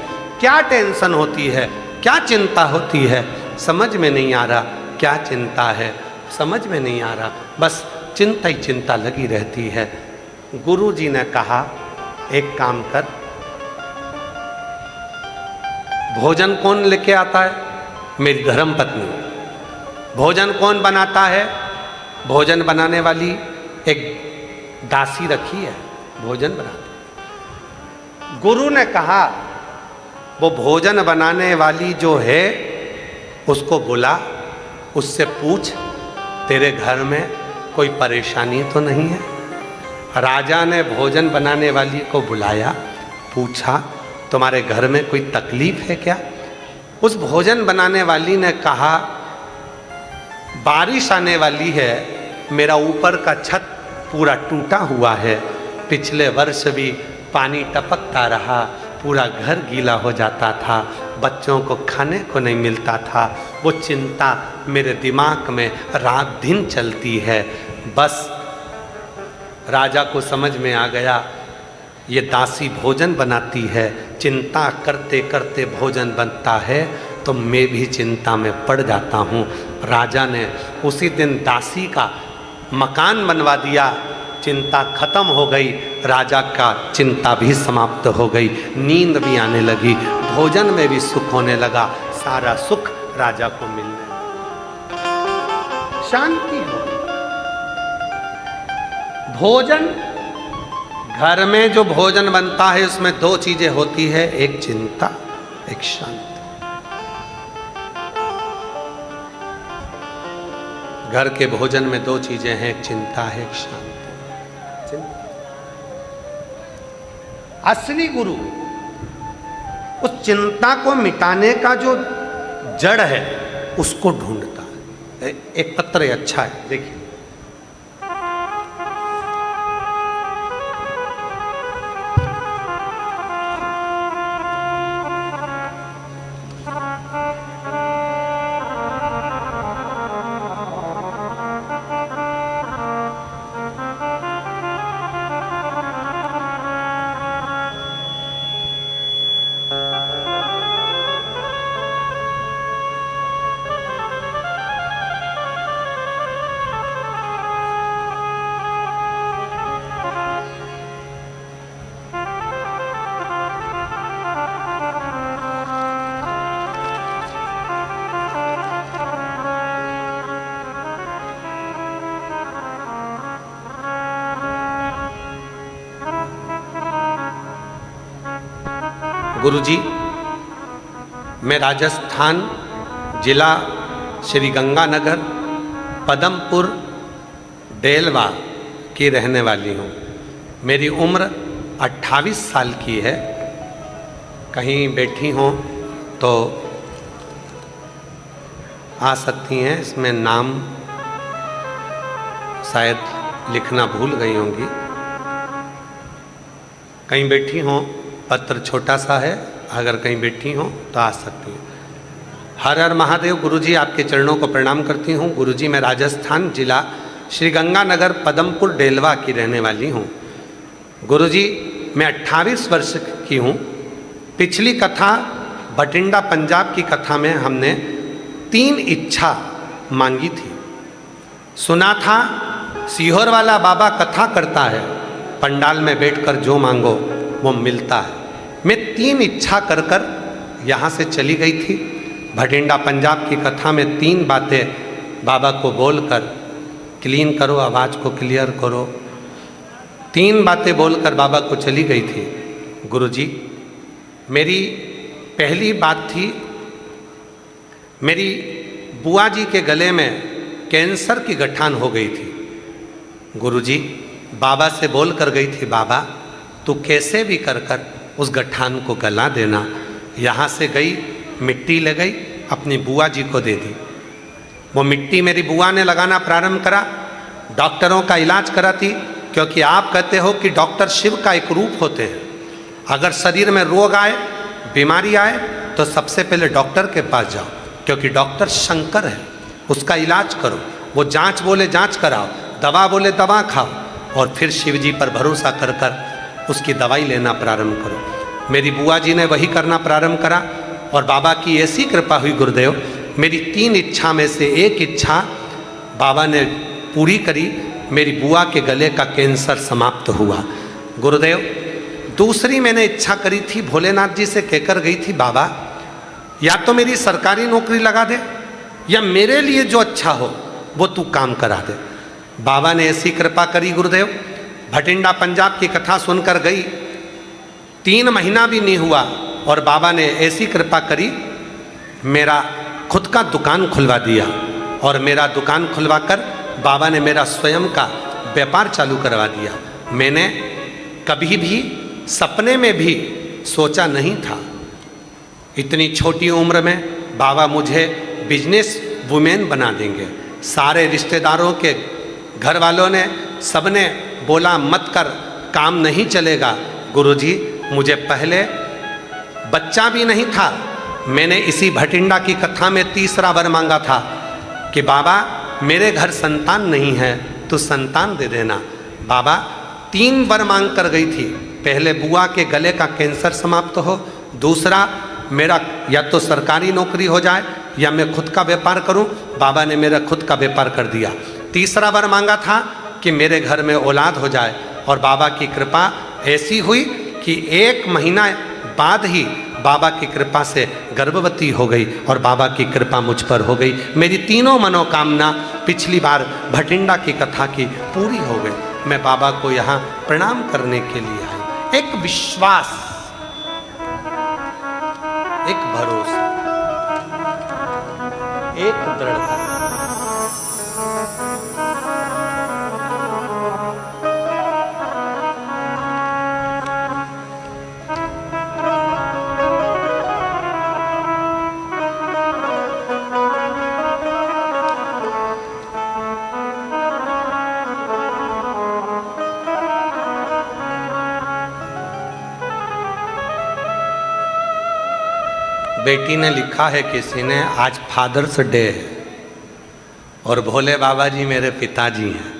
क्या टेंशन होती है, क्या चिंता होती है, समझ में नहीं आ रहा, क्या चिंता है समझ में नहीं आ रहा, बस चिंता ही चिंता लगी रहती है। गुरुजी ने कहा एक काम कर, भोजन कौन लेके आता है? मेरी धर्म पत्नी। भोजन कौन बनाता है? भोजन बनाने वाली एक दासी रखी है, भोजन बनाती। गुरु ने कहा वो भोजन बनाने वाली जो है उसको बुला, उससे पूछ तेरे घर में कोई परेशानी तो नहीं है। राजा ने भोजन बनाने वाली को बुलाया, पूछा तुम्हारे घर में कोई तकलीफ है क्या? उस भोजन बनाने वाली ने कहा बारिश आने वाली है, मेरा ऊपर का छत पूरा टूटा हुआ है, पिछले वर्ष भी पानी टपकता रहा, पूरा घर गीला हो जाता था, बच्चों को खाने को नहीं मिलता था। वो चिंता मेरे दिमाग में रात दिन चलती है। बस राजा को समझ में आ गया ये दासी भोजन बनाती है, चिंता करते करते भोजन बनता है तो मैं भी चिंता में पड़ जाता हूँ। राजा ने उसी दिन दासी का मकान बनवा दिया, चिंता खत्म हो गई, राजा का चिंता भी समाप्त हो गई, नींद भी आने लगी, भोजन में भी सुख होने लगा, सारा सुख राजा को मिलने लगा, शांति हो गई। भोजन, घर में जो भोजन बनता है उसमें दो चीजें होती है, एक चिंता, एक शांति। घर के भोजन में दो चीजें हैं, एक चिंता है, एक शांति। असली गुरु उस चिंता को मिटाने का जो जड़ है उसको ढूंढता है। एक पत्र अच्छा है, देखिए। गुरुजी, मैं राजस्थान जिला श्री गंगानगर पदमपुर डेलवा की रहने वाली हूँ। मेरी उम्र 28 साल की है। कहीं बैठी हों तो आ सकती हैं, इसमें नाम शायद लिखना भूल गई होंगी। कहीं बैठी हों, पत्र छोटा सा है, अगर कहीं बैठी हों तो आ सकती हैं। हर हर महादेव। गुरुजी, आपके चरणों को प्रणाम करती हूँ। गुरुजी, मैं राजस्थान जिला श्री गंगानगर पदमपुर डेलवा की रहने वाली हूँ। गुरुजी, मैं 28 वर्ष की हूँ। पिछली कथा बठिंडा पंजाब की कथा में हमने 3 इच्छा मांगी थी। सुना था सीहोर वाला बाबा कथा करता है, पंडाल में बैठकर जो मांगो वो मिलता है। मैं 3 इच्छा कर कर यहाँ से चली गई थी। भटिंडा पंजाब की कथा में 3 बातें बाबा को बोलकर, क्लीन करो, आवाज़ को क्लियर करो, 3 बातें बोलकर बाबा को चली गई थी। गुरुजी, मेरी पहली बात थी, मेरी बुआ जी के गले में कैंसर की गठान हो गई थी। गुरुजी, बाबा से बोल कर गई थी, बाबा तू कैसे भी कर कर उस गठान को गला देना। यहाँ से गई, मिट्टी ले गई, अपनी बुआ जी को दे दी। वो मिट्टी मेरी बुआ ने लगाना प्रारंभ करा, डॉक्टरों का इलाज कराती, क्योंकि आप कहते हो कि डॉक्टर शिव का एक रूप होते हैं। अगर शरीर में रोग आए, बीमारी आए तो सबसे पहले डॉक्टर के पास जाओ, क्योंकि डॉक्टर शंकर है, उसका इलाज करो। वो जांच बोले जांच कराओ, दवा बोले दवा खाओ, और फिर शिव जी पर भरोसा कर कर उसकी दवाई लेना प्रारंभ करो। मेरी बुआ जी ने वही करना प्रारंभ करा और बाबा की ऐसी कृपा हुई गुरुदेव, मेरी 3 इच्छा में से एक इच्छा बाबा ने पूरी करी। मेरी बुआ के गले का कैंसर समाप्त हुआ। गुरुदेव, दूसरी मैंने इच्छा करी थी, भोलेनाथ जी से कहकर गई थी, बाबा या तो मेरी सरकारी नौकरी लगा दे या मेरे लिए जो अच्छा हो वो तू काम करा दे। बाबा ने ऐसी कृपा करी गुरुदेव, भटिंडा पंजाब की कथा सुनकर गई, 3 महीना भी नहीं हुआ और बाबा ने ऐसी कृपा करी, मेरा खुद का दुकान खुलवा दिया। और मेरा दुकान खुलवा कर बाबा ने मेरा स्वयं का व्यापार चालू करवा दिया। मैंने कभी भी सपने में भी सोचा नहीं था इतनी छोटी उम्र में बाबा मुझे बिजनेस वुमेन बना देंगे। सारे रिश्तेदारों के घर वालों ने सबने बोला मत कर, काम नहीं चलेगा। गुरुजी मुझे पहले बच्चा भी नहीं था, मैंने इसी भटिंडा की कथा में तीसरा वर मांगा था कि बाबा मेरे घर संतान नहीं है, तो संतान दे देना। बाबा 3 वर मांग कर गई थी, पहले बुआ के गले का कैंसर समाप्त हो, दूसरा मेरा या तो सरकारी नौकरी हो जाए या मैं खुद का व्यापार करूं। बाबा ने मेरा खुद का व्यापार कर दिया। तीसरा वर मांगा था कि मेरे घर में औलाद हो जाए, और बाबा की कृपा ऐसी हुई कि 1 महीना बाद ही बाबा की कृपा से गर्भवती हो गई और बाबा की कृपा मुझ पर हो गई। मेरी तीनों मनोकामना पिछली बार भटिंडा की कथा की पूरी हो गई। मैं बाबा को यहाँ प्रणाम करने के लिए आई। एक विश्वास, एक भरोसा, एक दृढ़ता। बेटी ने लिखा है किसी ने, आज फादर्स डे है और भोले बाबा जी मेरे पिताजी हैं,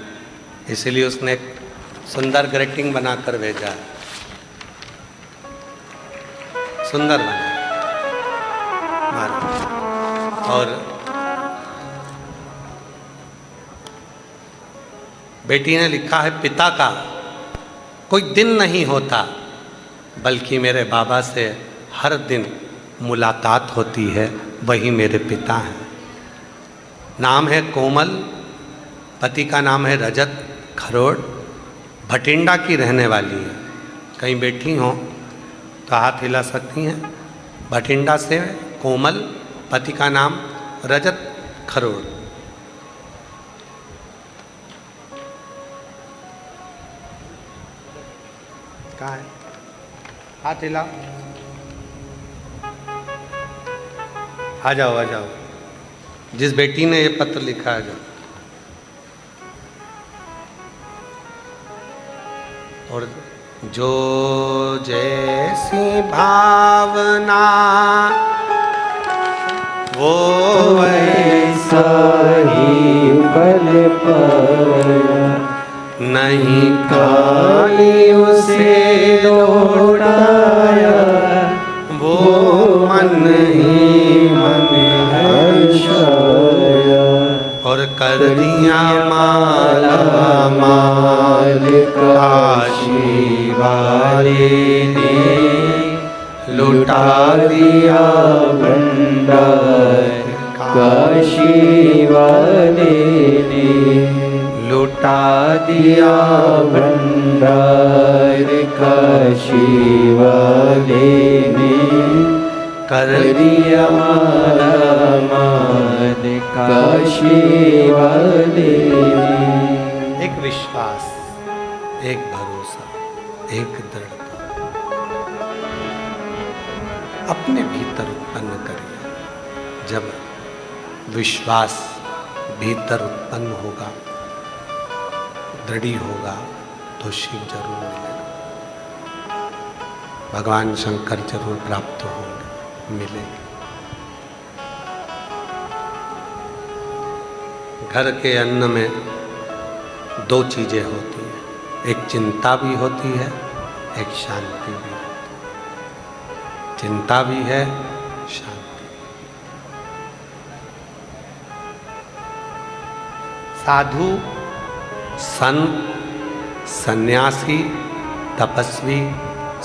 इसलिए उसने एक सुंदर ग्रीटिंग बनाकर भेजा है। सुंदर बना। और बेटी ने लिखा है, पिता का कोई दिन नहीं होता बल्कि मेरे बाबा से हर दिन मुलाकात होती है, वही मेरे पिता हैं। नाम है कोमल, पति का नाम है रजत खरोड़, भटिंडा की रहने वाली है। कहीं बैठी हो तो हाथ हिला सकती हैं। भटिंडा से कोमल, पति का नाम रजत खरोड़। कहाँ है? हाथ हिला। आ जाओ आ जाओ, जिस बेटी ने ये पत्र लिखा है। जाओ। और जो जैसी भावना वो वैसा ही फल पाया, नहीं खाली उसे लौटाया, वो मन ही मन हर्षाया, और कर दिया माला माल काशी वाले ने, लुटा दिया भंडार काशी वाले ने, लुटा दिया भंडार काशी वाले ने, कर दिया माला माल काशी वाले ने। एक विश्वास, एक भरोसा, एक दृढ़ता अपने भीतर उत्पन्न करिए। जब विश्वास भीतर उत्पन्न होगा, दृढ़ होगा, तो शिव जरूर मिलेगा, भगवान शंकर जरूर प्राप्त होंगे, मिलेंगे। घर के अन्न में 2 चीजें होती हैं, एक चिंता भी होती है, एक शांति भी होती है। चिंता भी है, शांति। साधु, संत, सन्यासी, तपस्वी,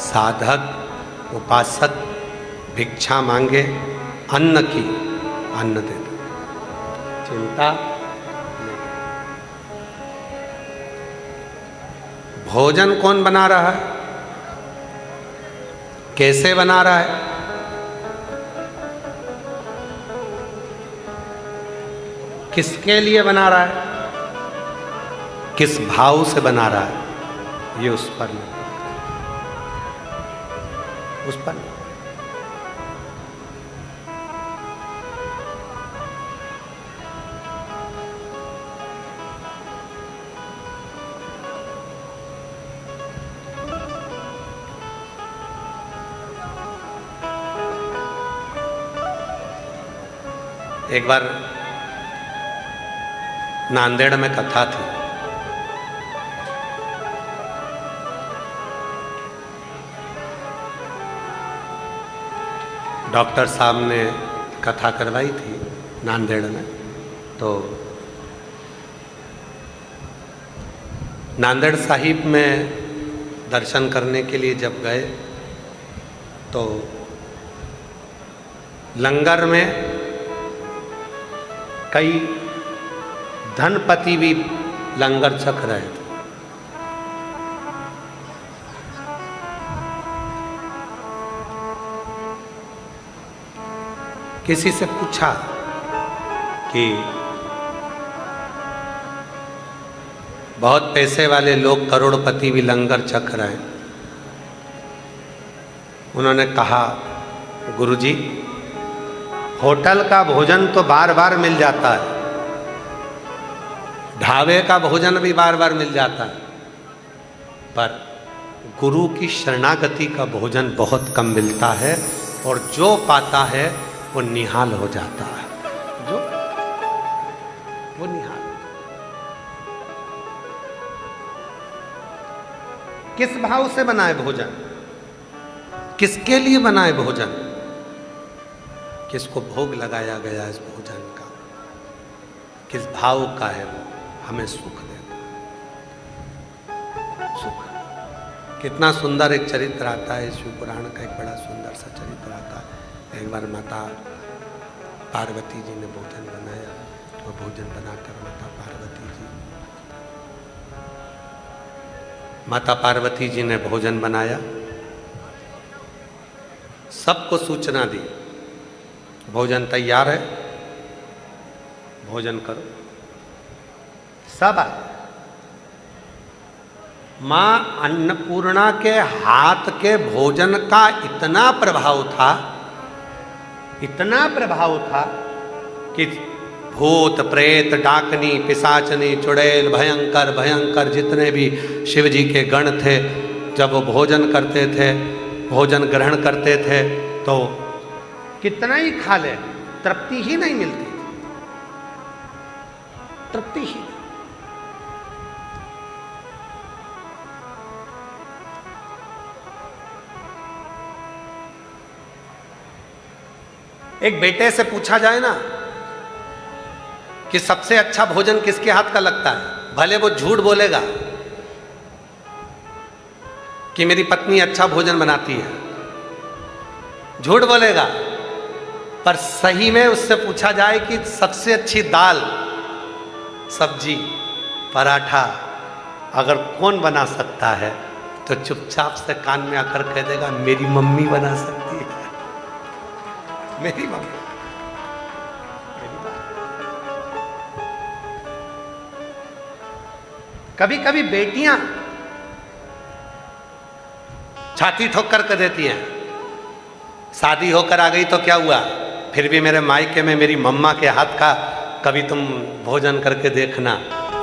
साधक, उपासक भिक्षा मांगे, अन्न की, अन्न दे दो। चिंता, भोजन कौन बना रहा है, कैसे बना रहा है, किसके लिए बना रहा है, किस भाव से बना रहा है, ये उस पर निर्भर, उस पर। एक बार नांदेड़ में कथा थी। डॉक्टर साहब ने कथा करवाई थी नांदेड़ में। तो नांदेड़ साहिब में दर्शन करने के लिए जब गए तो लंगर में कई धनपति भी लंगर छक रहे थे। किसी से पूछा कि बहुत पैसे वाले लोग करोड़पति भी लंगर छक रहे हैं। उन्होंने कहा, गुरुजी, होटल का भोजन तो बार बार मिल जाता है, ढाबे का भोजन भी बार बार मिल जाता है, पर गुरु की शरणागति का भोजन बहुत कम मिलता है और जो पाता है वो निहाल हो जाता है। जो वो निहाल। किस भाव से बनाए भोजन, किसके लिए बनाए भोजन, किसको भोग लगाया गया इस भोजन का, किस भाव का है वो हमें सुख देता। सुख। कितना सुंदर एक चरित्र आता है शिव पुराण का, एक बड़ा सुंदर सा चरित्र आता है। एक बार माता पार्वती जी ने भोजन बनाया और भोजन बनाकर माता पार्वती जी ने भोजन बनाया, सबको सूचना दी, भोजन तैयार है, भोजन करो। सब आए। मां अन्नपूर्णा के हाथ के भोजन का इतना प्रभाव था, इतना प्रभाव था कि भूत प्रेत डाकनी पिशाचनी चुड़ैल भयंकर भयंकर जितने भी शिव जी के गण थे, जब वो भोजन करते थे, भोजन ग्रहण करते थे तो कितना ही खा ले, तृप्ति ही नहीं मिलती, तृप्ति ही नहीं। एक बेटे से पूछा जाए ना कि सबसे अच्छा भोजन किसके हाथ का लगता है, भले वो झूठ बोलेगा कि मेरी पत्नी अच्छा भोजन बनाती है, झूठ बोलेगा, पर सही में उससे पूछा जाए कि सबसे अच्छी दाल सब्जी पराठा अगर कौन बना सकता है, तो चुपचाप से कान में आकर कह देगा मेरी मम्मी बना सकती है, मेरी मम्मी। कभी कभी बेटियां छाती ठोक कर देती हैं, शादी होकर आ गई तो क्या हुआ, फिर भी मेरे मायके में मेरी मम्मा के हाथ का कभी तुम भोजन करके देखना,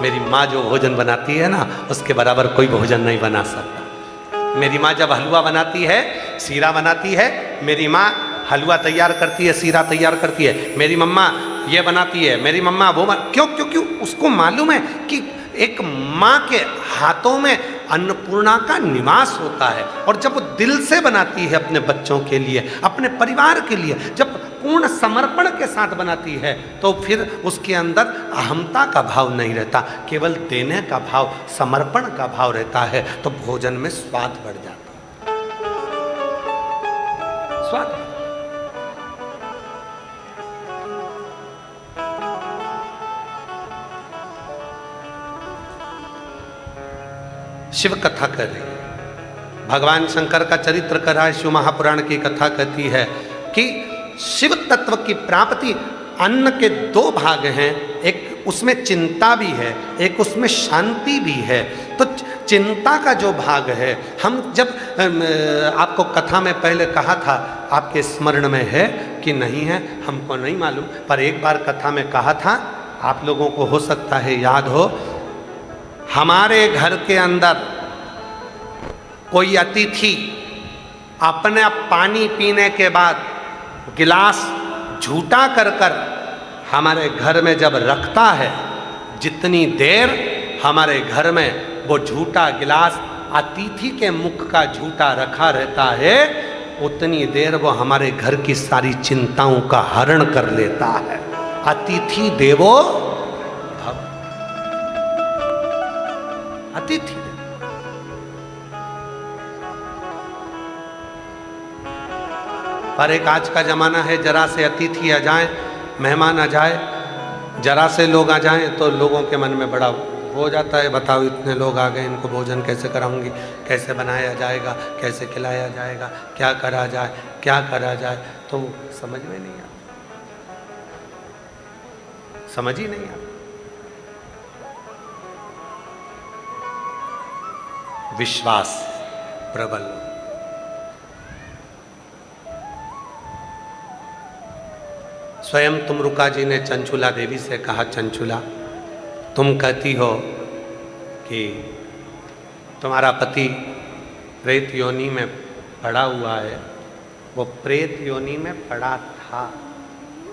मेरी माँ जो भोजन बनाती है ना उसके बराबर कोई भोजन नहीं बना सकता। मेरी माँ जब हलवा बनाती है, सीरा बनाती है, मेरी माँ हलवा तैयार करती है, सीरा तैयार करती है, मेरी मम्मा ये बनाती है, मेरी मम्मा वो क्यों क्यों क्यों उसको मालूम है कि एक माँ के हाथों में अन्नपूर्णा का निवास होता है। और जब वो दिल से बनाती है अपने बच्चों के लिए, अपने परिवार के लिए, जब पूर्ण समर्पण के साथ बनाती है, तो फिर उसके अंदर अहमता का भाव नहीं रहता, केवल देने का भाव, समर्पण का भाव रहता है, तो भोजन में स्वाद बढ़ जाता है। स्वाद। शिव कथा कर रही है, भगवान शंकर का चरित्र कर रहा है, शिव महापुराण की कथा कहती है कि शिव तत्व की प्राप्ति अन्न के दो भाग हैं, एक उसमें चिंता भी है, एक उसमें शांति भी है। तो चिंता का जो भाग है, हम जब आपको कथा में पहले कहा था, आपके स्मरण में है कि नहीं है हमको नहीं मालूम, पर एक बार कथा में कहा था, आप लोगों को हो सकता है याद हो, हमारे घर के अंदर कोई अतिथि अपने पानी पीने के बाद गिलास झूठा कर कर हमारे घर में जब रखता है, जितनी देर हमारे घर में वो झूठा गिलास अतिथि के मुख का झूठा रखा रहता है, उतनी देर वो हमारे घर की सारी चिंताओं का हरण कर लेता है। अतिथि देवो भव, अतिथि। पर एक आज का जमाना है, जरा से अतिथि आ जाए, मेहमान आ जाए, जरा से लोग आ जाएं तो लोगों के मन में बड़ा हो जाता है, बताओ इतने लोग आ गए, इनको भोजन कैसे कराऊंगी, कैसे बनाया जाएगा, कैसे खिलाया जाएगा, क्या करा जाए, क्या करा जाए, तो समझ में नहीं आता, समझ ही नहीं आता। विश्वास प्रबल। स्वयं तुमरुका जी ने चंचुला देवी से कहा, चंचुला तुम कहती हो कि तुम्हारा पति प्रेत योनि में पड़ा हुआ है, वो प्रेत योनि में पड़ा था,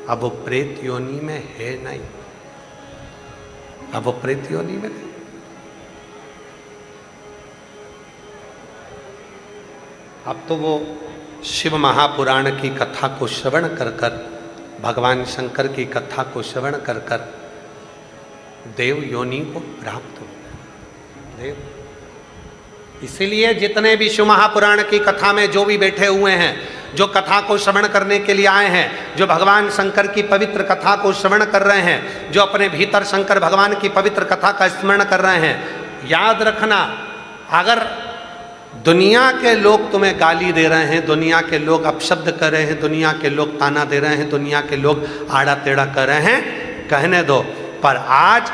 अब वो प्रेत योनि में है नहीं, अब वो प्रेत योनि में नहीं। अब तो वो शिव महापुराण की कथा को श्रवण कर कर, भगवान शंकर की कथा को श्रवण कर कर देव योनि को प्राप्त हो गए। इसीलिए जितने भी शिव महापुराण की कथा में जो भी बैठे हुए हैं, जो कथा को श्रवण करने के लिए आए हैं, जो भगवान शंकर की पवित्र कथा को श्रवण कर रहे हैं, जो अपने भीतर शंकर भगवान की पवित्र कथा का स्मरण कर रहे हैं, याद रखना, अगर दुनिया के लोग तुम्हें गाली दे रहे हैं, दुनिया के लोग अपशब्द कर रहे हैं, दुनिया के लोग ताना दे रहे हैं, दुनिया के लोग आड़ा टेढ़ा कर रहे हैं, कहने दो, पर आज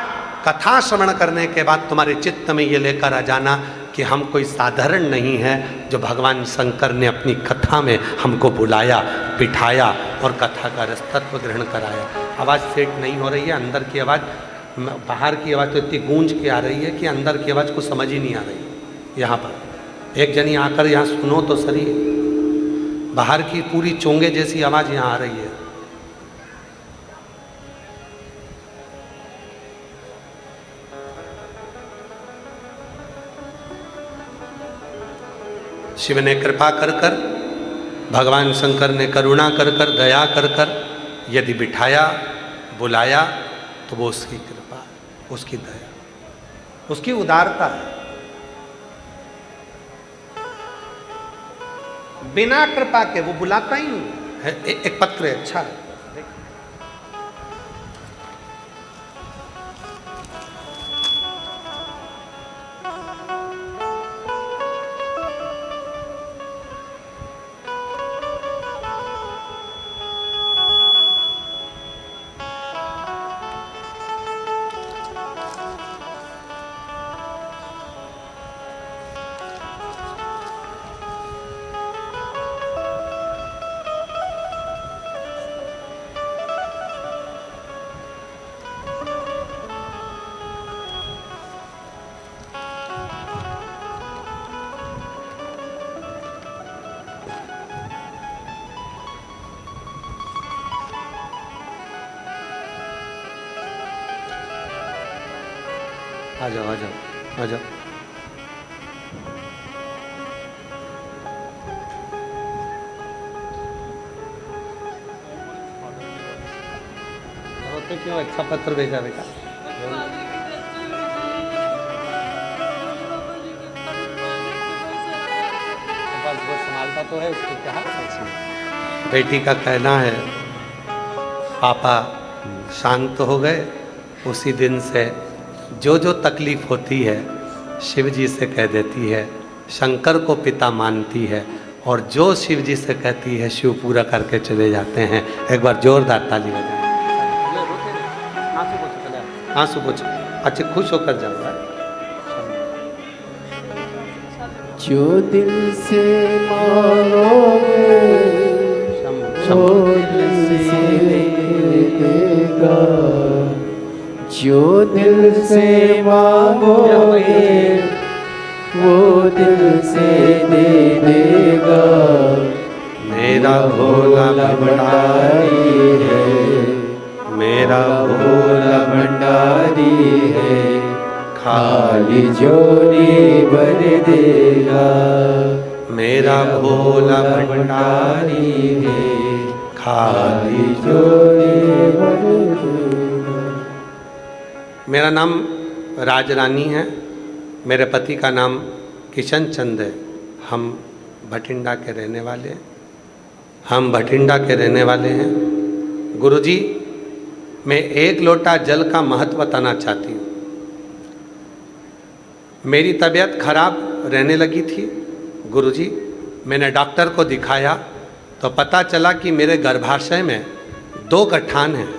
कथा श्रवण करने के बाद तुम्हारे चित्त में ये लेकर आ जाना कि हम कोई साधारण नहीं है, जो भगवान शंकर ने अपनी कथा में हमको बुलाया, बिठाया और कथा का रसतत्व ग्रहण कराया। आवाज़ सेट नहीं हो रही है, अंदर की आवाज़, बाहर की आवाज़ तो इतनी गूंज के आ रही है कि अंदर की आवाज़ को समझ ही नहीं आ रही। यहाँ पर एक जनी आकर यहाँ सुनो तो सही, बाहर की पूरी चोंगे जैसी आवाज़ यहाँ आ रही है। शिव ने कृपा कर कर, भगवान शंकर ने करुणा कर कर, दया कर कर यदि बिठाया, बुलाया, तो वो उसकी कृपा, उसकी दया, उसकी उदारता है। बिना कृपा के वो बुलाता ही नहीं है। एक पत्र है, अच्छा है, आ जाओ आ जाओ आ जाओ। तो क्यों अच्छा पत्र भेजा बेटा? बस वो संभालता तो है, उसको क्या बेटी का कहना है, पापा शांत हो गए, उसी दिन से जो जो तकलीफ होती है शिव जी से कह देती है, शंकर को पिता मानती है, और जो शिव जी से कहती है शिव पूरा करके चले जाते हैं। एक बार जोरदार ताली बजाएं। आंसू पोछो, अच्छा खुश होकर जाओ। जो दिल से मांगोगे वो दिल से देगा, जो दिल से मांगोगे वो दिल से दे देगा। मेरा भोला भंडारी है, मेरा भोला भंडारी है, खाली झोली भर देगा। मेरा भोला भंडारी है, खाली झोली भर देगा। मेरा नाम राजरानी है, मेरे पति का नाम किशन चंद है। हम भटिंडा के रहने वाले हैं। हम भटिंडा के रहने वाले हैं। गुरुजी, मैं एक लोटा जल का महत्व बताना चाहती हूँ। मेरी तबीयत खराब रहने लगी थी गुरुजी, मैंने डॉक्टर को दिखाया तो पता चला कि मेरे गर्भाशय में 2 गठान हैं।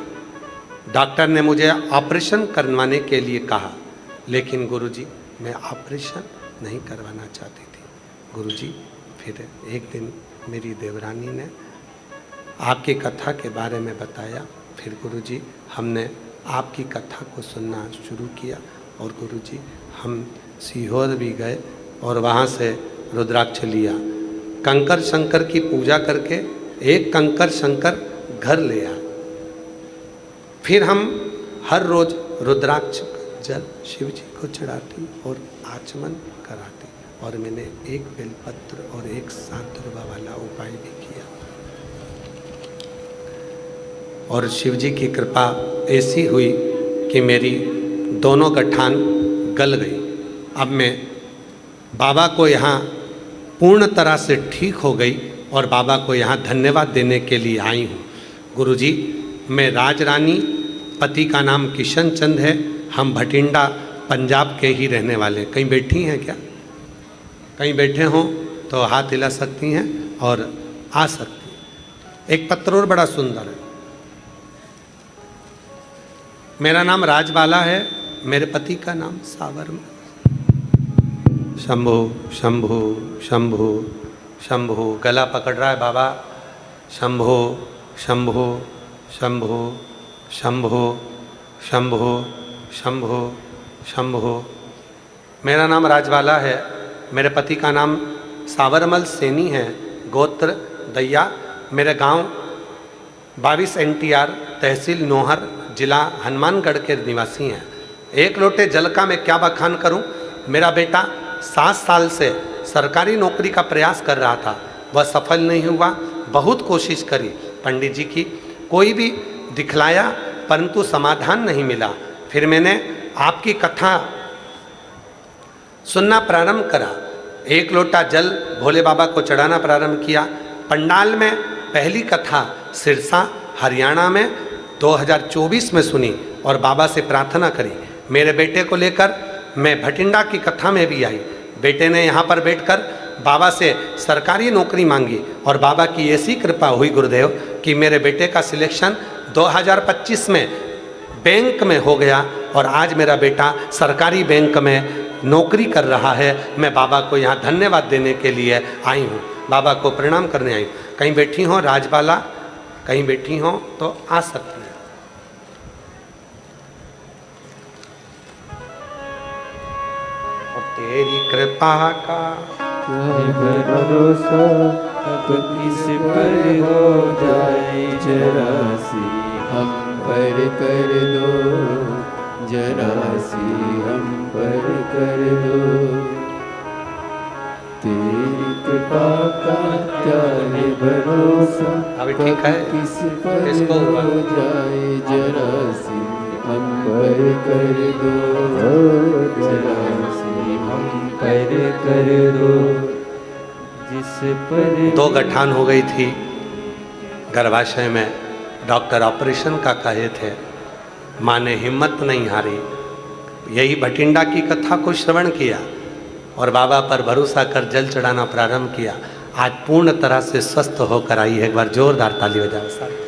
डॉक्टर ने मुझे ऑपरेशन करवाने के लिए कहा, लेकिन गुरुजी मैं ऑपरेशन नहीं करवाना चाहती थी। गुरुजी, फिर एक दिन मेरी देवरानी ने आपकी कथा के बारे में बताया। फिर गुरुजी हमने आपकी कथा को सुनना शुरू किया और गुरुजी हम सीहोर भी गए और वहाँ से रुद्राक्ष लिया। कंकर शंकर की पूजा करके एक कंकर शंकर घर ले आए। फिर हम हर रोज रुद्राक्ष जल शिव जी को चढ़ाती और आचमन कराती और मैंने एक बेलपत्र और एक 7 दुर्वा वाला उपाय भी किया और शिव जी की कृपा ऐसी हुई कि मेरी दोनों गठान गल गई। अब मैं बाबा को यहाँ पूर्ण तरह से ठीक हो गई और बाबा को यहाँ धन्यवाद देने के लिए आई हूँ। गुरुजी, मैं राजरानी, पति का नाम किशन चंद है। हम भटिंडा पंजाब के ही रहने वाले हैं। कहीं बैठी हैं क्या? कहीं बैठे हों तो हाथ हिला सकती हैं और आ सकती हैं। एक पत्र और बड़ा सुंदर है। मेरा नाम राजबाला है, मेरे पति का नाम सावर। शंभो शंभो शंभो शंभो, गला पकड़ रहा है बाबा। शंभो शंभो शंभो शंभो शंभो शंभो शंभो। मेरा नाम राजबाला है, मेरे पति का नाम सावरमल सैनी है, गोत्र दैया। मेरे गांव 22 NTR, तहसील नोहर, जिला हनुमानगढ़ के निवासी हैं। एक लोटे जल का मैं क्या बखान करूं। मेरा बेटा 7 साल से सरकारी नौकरी का प्रयास कर रहा था, वह सफल नहीं हुआ। बहुत कोशिश करी पंडित जी की, कोई भी दिखलाया परंतु समाधान नहीं मिला। फिर मैंने आपकी कथा सुनना प्रारंभ करा। एक लोटा जल भोले बाबा को चढ़ाना प्रारंभ किया। पंडाल में पहली कथा सिरसा हरियाणा में 2024 में सुनी और बाबा से प्रार्थना करी। मेरे बेटे को लेकर मैं भटिंडा की कथा में भी आई। बेटे ने यहाँ पर बैठकर बाबा से सरकारी नौकरी मांगी और बाबा की ऐसी कृपा हुई गुरुदेव कि मेरे बेटे का सिलेक्शन 2025 में बैंक में हो गया और आज मेरा बेटा सरकारी बैंक में नौकरी कर रहा है। मैं बाबा को यहाँ धन्यवाद देने के लिए आई हूँ, बाबा को प्रणाम करने आई हूँ। कहीं बैठी हो राजबाला, कहीं बैठी हो तो आ सकती हैं। और तेरी कृपा का भरोसा अब किस पर हो जाए जरा सी हम पर कर दो, जरा सी हम पर कर दो। तेरी कृपा का क्या है भरोसा, अभी ठीक है, किस पर इसको हुआ। हो जाए जरा सी हम पर कर दो, जरा सी हम पर कर दो। जिस पर 2 गठान हो गई थी गर्भाशय में, डॉक्टर ऑपरेशन का कहे थे। माँ ने हिम्मत नहीं हारी, यही भटिंडा की कथा को श्रवण किया और बाबा पर भरोसा कर जल चढ़ाना प्रारंभ किया। आज पूर्ण तरह से स्वस्थ होकर आई है। एक बार जोरदार ताली बजाओ साहब।